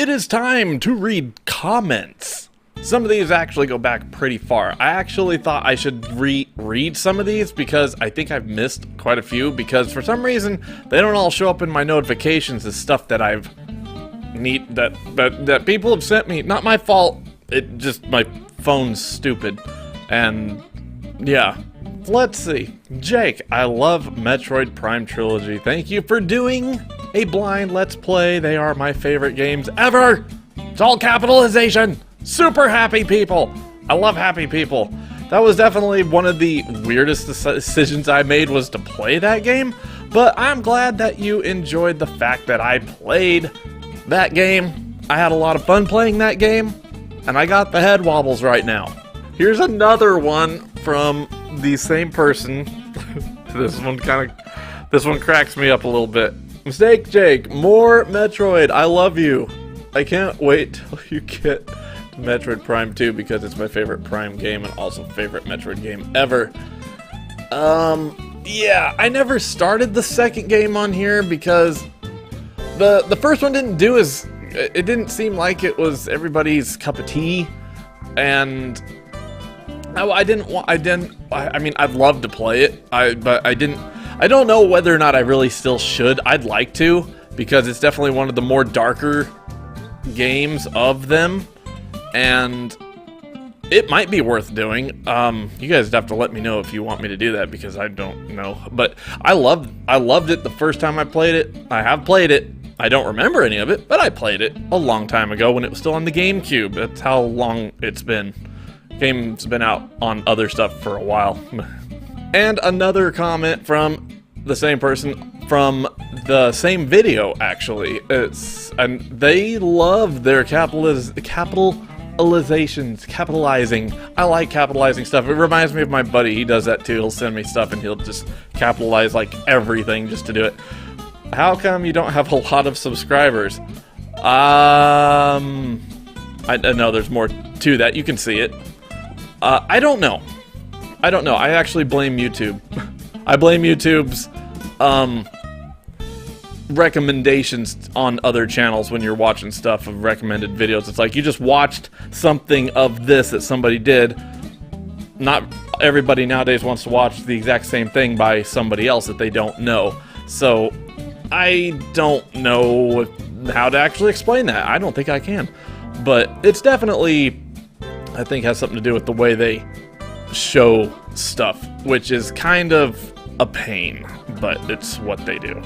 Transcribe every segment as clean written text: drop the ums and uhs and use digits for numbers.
It is time to read comments. Some of these actually go back pretty far. I actually thought I should read some of these because I think I've missed quite a few, because for some reason they don't all show up in my notifications as stuff that that people have sent me. Not my fault. It just, my phone's stupid. And yeah. Let's see. Jake, I love Metroid Prime Trilogy. Thank you for doing a blind Let's Play. They are my favorite games ever. It's all capitalization. Super happy people. I love happy people. That was definitely one of the weirdest decisions I made, was to play that game. But I'm glad that you enjoyed the fact that I played that game. I had a lot of fun playing that game. And I got the head wobbles right now. Here's another one from the same person. This one cracks me up a little bit. Mistake Jake, more Metroid. I love you. I can't wait till you get to Metroid Prime 2 because it's my favorite Prime game and also favorite Metroid game ever. Yeah, I never started the second game on here because the first one didn't do as, it didn't seem like it was everybody's cup of tea, and I mean, I'd love to play it, but I don't know whether or not I really still should. I'd like to, because it's definitely one of the more darker games of them, and it might be worth doing. You guys have to let me know if you want me to do that, because I don't know. But I loved it the first time I played it. I have played it. I don't remember any of it, but I played it a long time ago when it was still on the GameCube. That's how long it's been. Game's been out on other stuff for a while. And another comment from the same person from the same video, actually. And they love their capitalizing. I like capitalizing stuff. It reminds me of my buddy. He does that too. He'll send me stuff and he'll just capitalize like everything just to do it. How come you don't have a lot of subscribers? I know there's more to that. You can see it. I don't know. I actually blame YouTube. I blame YouTube's recommendations on other channels when you're watching stuff of recommended videos. It's like you just watched something of this that somebody did. Not everybody nowadays wants to watch the exact same thing by somebody else that they don't know. So I don't know how to actually explain that. I don't think I can. But it's definitely, I think, has something to do with the way they show stuff, which is kind of a pain, but it's what they do.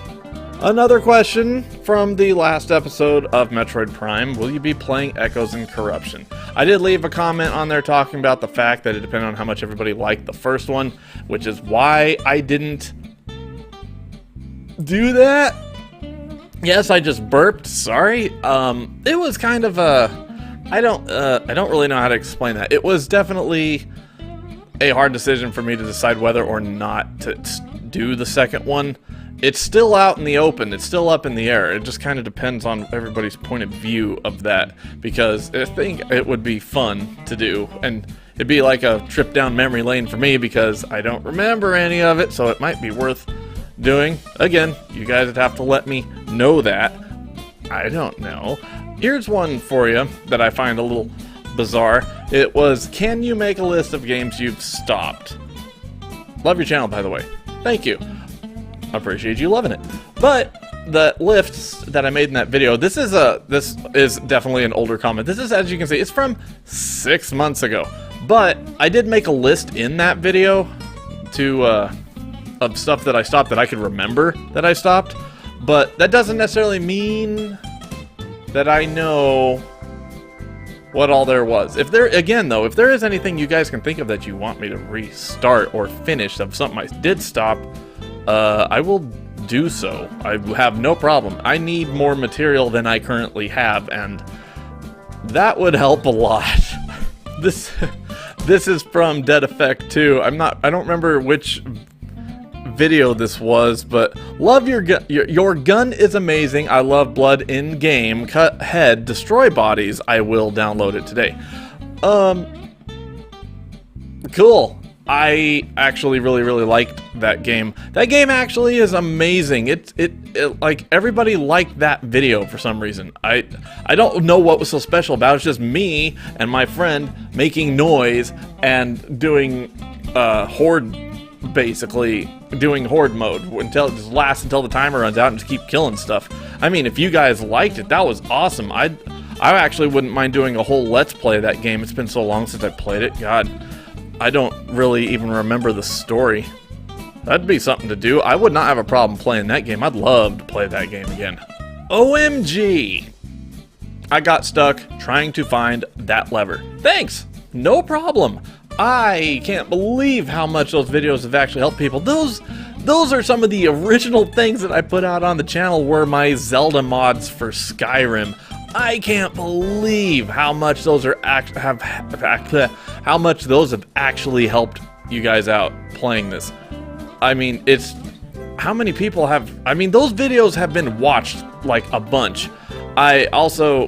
Another question from the last episode of Metroid Prime: will you be playing Echoes and Corruption? I did leave a comment on there talking about the fact that it depended on how much everybody liked the first one, which is why I didn't do that. Yes, I just burped. Sorry. It was kind of a, I don't really know how to explain that. It was definitely a hard decision for me to decide whether or not to do the second one. It's still out in the open. It's still up in the air. It just kind of depends on everybody's point of view of that, because I think it would be fun to do, and it'd be like a trip down memory lane for me because I don't remember any of it, so it might be worth doing. Again, you guys would have to let me know that. I don't know. Here's one for you that I find a little bizarre. It was, can you make a list of games you've stopped? Love your channel, by the way. Thank you. I appreciate you loving it. But the lists that I made in that video, this is definitely an older comment. This is, as you can see, it's from 6 months ago. But I did make a list in that video of stuff that I stopped that I could remember that I stopped. But that doesn't necessarily mean that I know what all there was. If there is anything you guys can think of that you want me to restart or finish of something I did stop, I will do so. I have no problem. I need more material than I currently have, and that would help a lot. This is from Dead Effect 2. I don't remember which video this was, but love your gun. Your gun is amazing. I love blood in game. Cut head, destroy bodies. I will download it today. Cool. I actually really liked that game. That game actually is amazing. It like everybody liked that video for some reason. I don't know what was so special about it. It's just me and my friend making noise and doing horde, basically doing horde mode until it just lasts until the timer runs out and just keep killing stuff. I mean, if you guys liked it, that was awesome. I actually wouldn't mind doing a whole let's play of that game. It's been so long since I played it. God, I don't really even remember the story. That'd be something to do. I would not have a problem playing that game. I'd love to play that game again. OMG! I got stuck trying to find that lever. Thanks! No problem. I can't believe how much those videos have actually helped people. Those are some of the original things that I put out on the channel were my Zelda mods for Skyrim. I can't believe how much those are how much those have actually helped you guys out playing this. I mean, it's how many people have. I mean, those videos have been watched like a bunch. I also,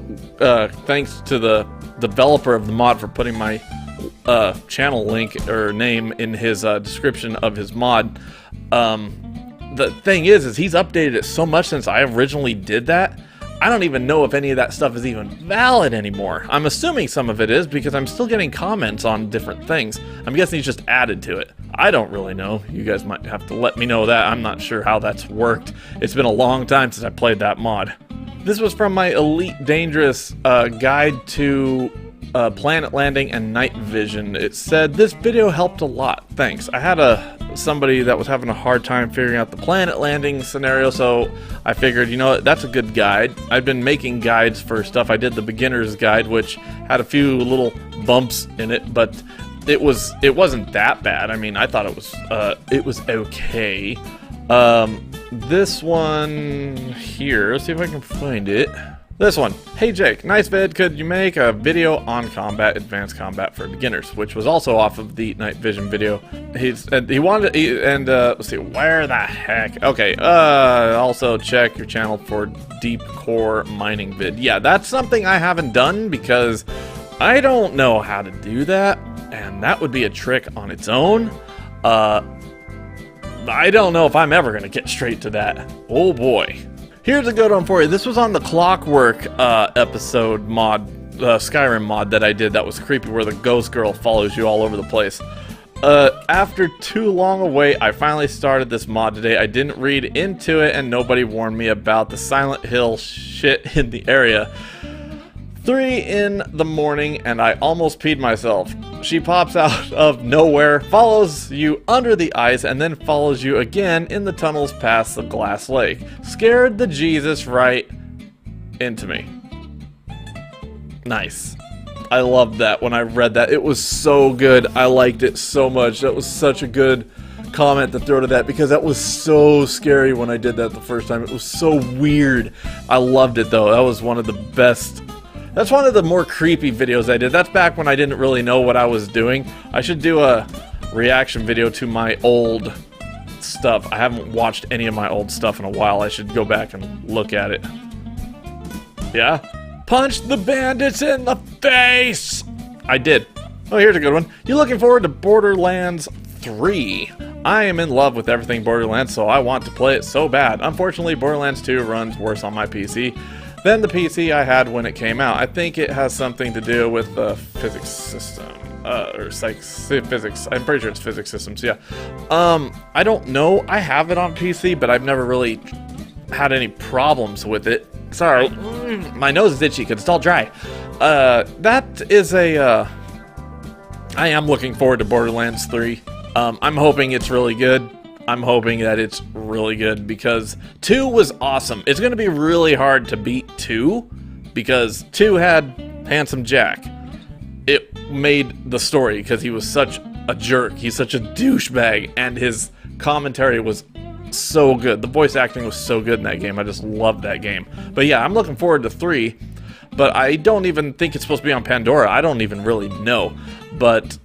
thanks to the developer of the mod for putting my channel link or name in his description of his mod. The thing is he's updated it so much since I originally did that. I don't even know if any of that stuff is even valid anymore. I'm assuming some of it is because I'm still getting comments on different things. I'm guessing he's just added to it. I don't really know. You guys might have to let me know that. I'm not sure how that's worked. It's been a long time since I played that mod. This was from my Elite Dangerous guide to planet landing and night vision. It said, this video helped a lot. Thanks. I had somebody that was having a hard time figuring out the planet landing scenario, so I figured, you know what, that's a good guide. I've been making guides for stuff. I did the beginner's guide, which had a few little bumps in it, but it wasn't that bad. I mean, I thought it was okay. This one here, let's see if I can find it. This one. Hey Jake, nice vid. Could you make a video on combat, advanced combat for beginners, which was also off of the night vision video. He wanted let's see, where the heck? Okay, also check your channel for deep core mining vid. Yeah, that's something I haven't done because I don't know how to do that, and that would be a trick on its own. I don't know if I'm ever gonna get straight to that. Oh boy. Here's a good one for you. This was on the Clockwork episode mod, Skyrim mod that I did that was creepy, where the ghost girl follows you all over the place. After too long a wait, I finally started this mod today. I didn't read into it and nobody warned me about the Silent Hill shit in the area. 3 in the morning and I almost peed myself. She pops out of nowhere, follows you under the ice, and then follows you again in the tunnels past the glass lake. Scared the Jesus right into me. Nice. I loved that when I read that. It was so good. I liked it so much. That was such a good comment to throw to that because that was so scary when I did that the first time. It was so weird. I loved it though. That was one of the best. That's one of the more creepy videos I did. That's back when I didn't really know what I was doing. I should do a reaction video to my old stuff. I haven't watched any of my old stuff in a while. I should go back and look at it. Yeah? Punch the bandits in the face! I did. Oh, here's a good one. You looking forward to Borderlands 3? I am in love with everything Borderlands, so I want to play it so bad. Unfortunately, Borderlands 2 runs worse on my PC than the PC I had when it came out. I think it has something to do with the physics system, or physics. I'm pretty sure it's physics systems, yeah. I don't know. I have it on PC, but I've never really had any problems with it. Sorry, my nose is itchy because it's all dry. That is I am looking forward to Borderlands 3. I'm hoping it's really good. I'm hoping that it's really good because 2 was awesome. It's going to be really hard to beat 2 because 2 had Handsome Jack. It made the story because he was such a jerk. He's such a douchebag and his commentary was so good. The voice acting was so good in that game. I just loved that game. But yeah, I'm looking forward to 3, but I don't even think it's supposed to be on Pandora. I don't even really know. But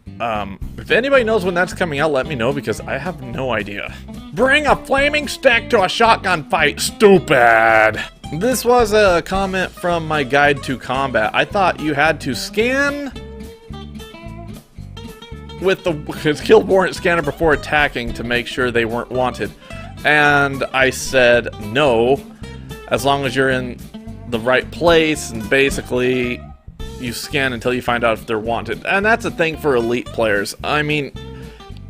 if anybody knows when that's coming out, let me know because I have no idea. Bring a flaming stick to a shotgun fight, stupid! This was a comment from my guide to combat. I thought you had to scan with the kill warrant scanner before attacking to make sure they weren't wanted. And I said no, as long as you're in the right place and basically you scan until you find out if they're wanted. And that's a thing for elite players. I mean,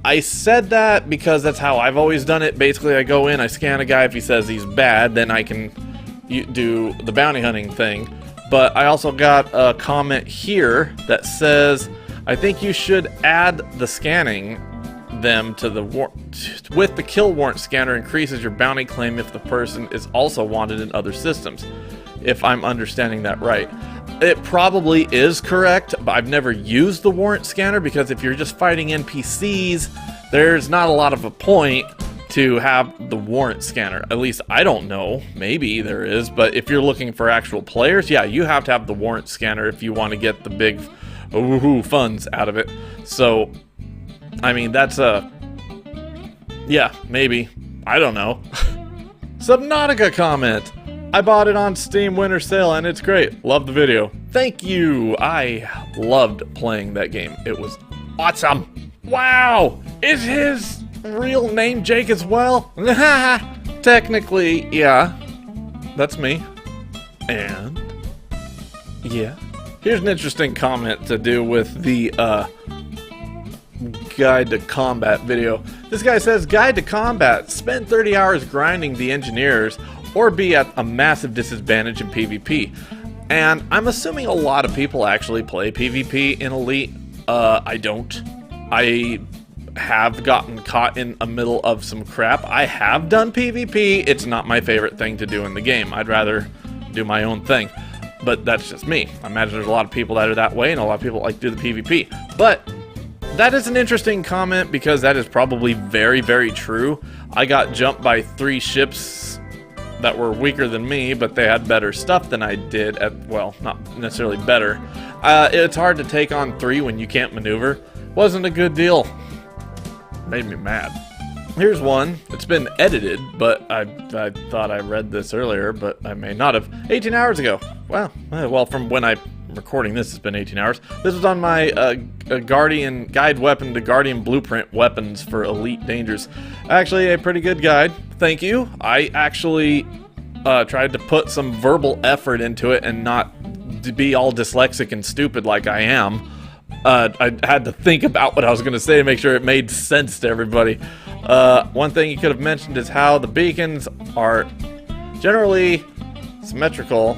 I said that because that's how I've always done it. Basically, I go in, I scan a guy. If he says he's bad, then I can do the bounty hunting thing. But I also got a comment here that says, I think you should add the scanning them to the with the kill warrant scanner increases your bounty claim if the person is also wanted in other systems, if I'm understanding that right. It probably is correct, but I've never used the warrant scanner because if you're just fighting NPCs, there's not a lot of a point to have the warrant scanner. At least I don't know, maybe there is, but if you're looking for actual players, yeah, you have to have the warrant scanner if you want to get the big woohoo funds out of it. So I mean, that's yeah, maybe. I don't know. Subnautica comment. I bought it on Steam Winter Sale and it's great. Love the video. Thank you. I loved playing that game. It was awesome. Wow. Is his real name Jake as well? Technically, yeah. That's me. And yeah. Here's an interesting comment to do with the Guide to Combat video. This guy says, Guide to Combat, spend 30 hours grinding the engineers or be at a massive disadvantage in PvP. And I'm assuming a lot of people actually play PvP in Elite. I don't. I have gotten caught in the middle of some crap. I have done PvP. It's not my favorite thing to do in the game. I'd rather do my own thing. But that's just me. I imagine there's a lot of people that are that way and a lot of people like to do the PvP. But that is an interesting comment because that is probably very, very true. I got jumped by 3 ships that were weaker than me, but they had better stuff than I did. Well, not necessarily better. It's hard to take on 3 when you can't maneuver. Wasn't a good deal. Made me mad. Here's one. It's been edited, but I thought I read this earlier, but I may not have. 18 hours ago. Wow. Well, from when I'm recording this, it's been 18 hours. This was on my Guardian Guide Weapon to Guardian Blueprint Weapons for Elite Dangers. Actually, a pretty good guide. Thank you. I actually tried to put some verbal effort into it and not to be all dyslexic and stupid like I am. I had to think about what I was going to say to make sure it made sense to everybody. One thing you could have mentioned is how the beacons are generally symmetrical.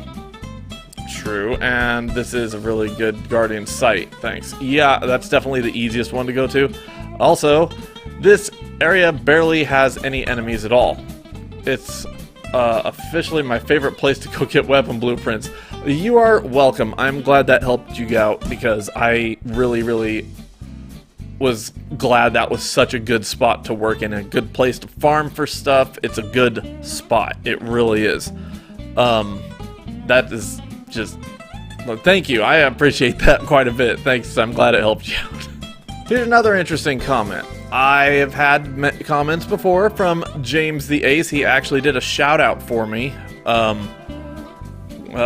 True, and this is a really good Guardian site. Thanks. Yeah, that's definitely the easiest one to go to. Also, this area barely has any enemies at all. It's officially my favorite place to go get weapon blueprints. You are welcome. I'm glad that helped you out because I really was glad that was such a good spot to work in, a good place to farm for stuff. It's a good spot. It really is. That is just, well, thank you. I appreciate that quite a bit. Thanks. I'm glad it helped you out. Here's another interesting comment. I have had comments before from James the Ace. He actually did a shout out for me a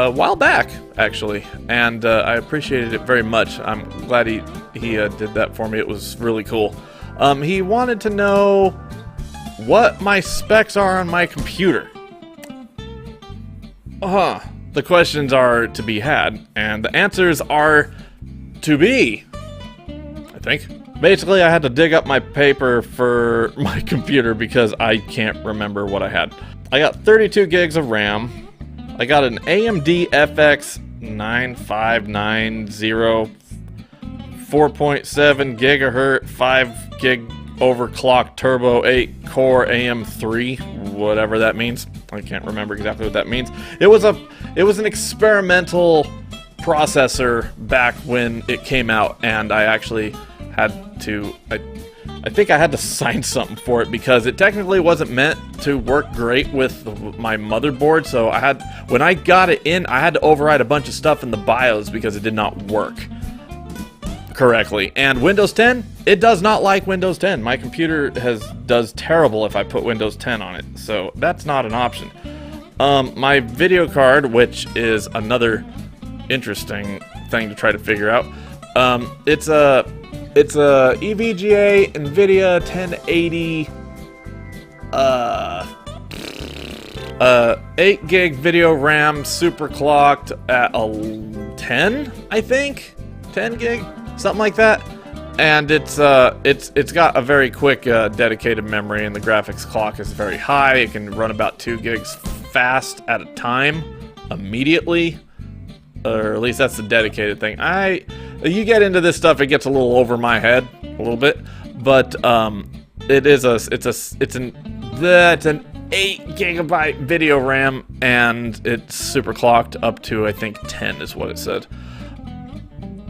while back, actually, and I appreciated it very much. I'm glad he did that for me. It was really cool. He wanted to know what my specs are on my computer. The questions are to be had, and the answers are to be, I think. Basically, I had to dig up my paper for my computer because I can't remember what I had. I got 32 gigs of RAM. I got an AMD FX 9590, 4.7 gigahertz, 5 gig overclock turbo 8 core AM3, whatever that means. I can't remember exactly what that means. It was an experimental processor back when it came out, and I actually had to, I think I had to sign something for it because it technically wasn't meant to work great with my motherboard. So when I got it in, I had to override a bunch of stuff in the BIOS because it did not work correctly. And Windows 10, it does not like Windows 10. My computer does terrible if I put Windows 10 on it. So that's not an option. My video card, which is another interesting thing to try to figure out. It's a EVGA NVIDIA 1080 8 gig video RAM, super clocked at a 10, I think, 10 gig, something like that. And it's got a very quick dedicated memory, and the graphics clock is very high. It can run about 2 gigs fast at a time, immediately, or at least that's the dedicated thing. You get into this stuff, it gets a little over my head a little bit, but it's an 8 gigabyte video RAM, and it's super clocked up to, I think, 10 is what it said.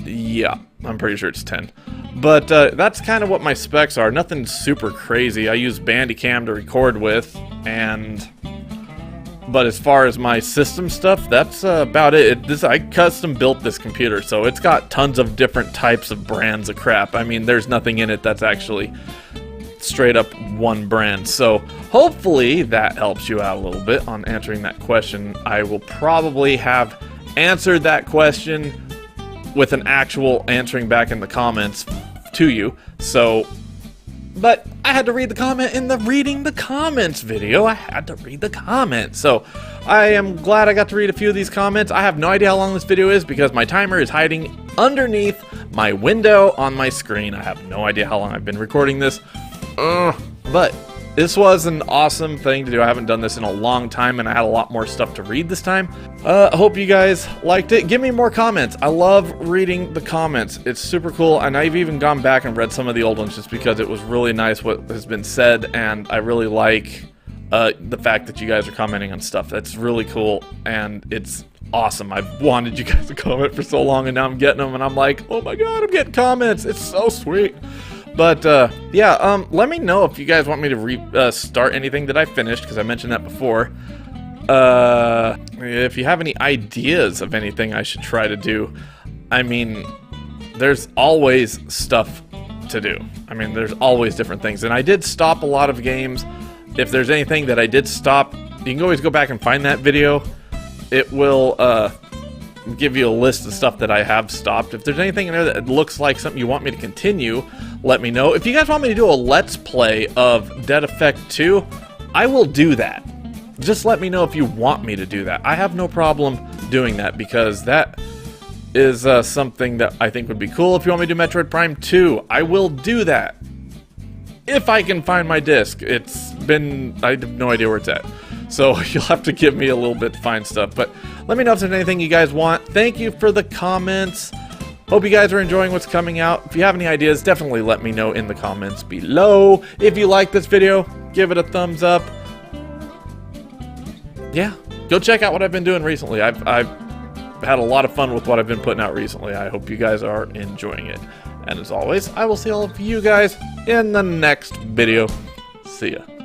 Yeah, I'm pretty sure it's 10. But that's kind of what my specs are. Nothing super crazy. I use Bandicam to record with, but as far as my system stuff, that's about it. I custom built this computer, so it's got tons of different types of brands of crap. I mean, there's nothing in it that's actually straight up one brand. So hopefully that helps you out a little bit on answering that question. I will probably have answered that question with an actual answering back in the comments to you. So, but I had to read the comment in the reading the comments video. I had to read the comments. So I am glad I got to read a few of these comments. I have no idea how long this video is because my timer is hiding underneath my window on my screen. I have no idea how long I've been recording this. But this was an awesome thing to do. I haven't done this in a long time, and I had a lot more stuff to read this time. I hope you guys liked it. Give me more comments. I love reading the comments. It's super cool, and I've even gone back and read some of the old ones just because it was really nice what has been said, and I really like the fact that you guys are commenting on stuff. That's really cool, and it's awesome. I've wanted you guys to comment for so long, and now I'm getting them, and I'm like, oh my god, I'm getting comments. It's so sweet. But, yeah, let me know if you guys want me to restart anything that I finished, because I mentioned that before. If you have any ideas of anything I should try to do, I mean, there's always stuff to do. I mean, there's always different things. And I did stop a lot of games. If there's anything that I did stop, you can always go back and find that video. It will, give you a list of stuff that I have stopped. If there's anything in there that looks like something you want me to continue, let me know. If you guys want me to do a Let's Play of Dead Effect 2, I will do that. Just let me know if you want me to do that. I have no problem doing that because that is something that I think would be cool. If you want me to do Metroid Prime 2, I will do that. If I can find my disc. I have no idea where it's at. So you'll have to give me a little bit to find stuff. But let me know if there's anything you guys want. Thank you for the comments. Hope you guys are enjoying what's coming out. If you have any ideas, definitely let me know in the comments below. If you like this video, give it a thumbs up. Yeah, go check out what I've been doing recently. I've had a lot of fun with what I've been putting out recently. I hope you guys are enjoying it. And as always, I will see all of you guys in the next video. See ya.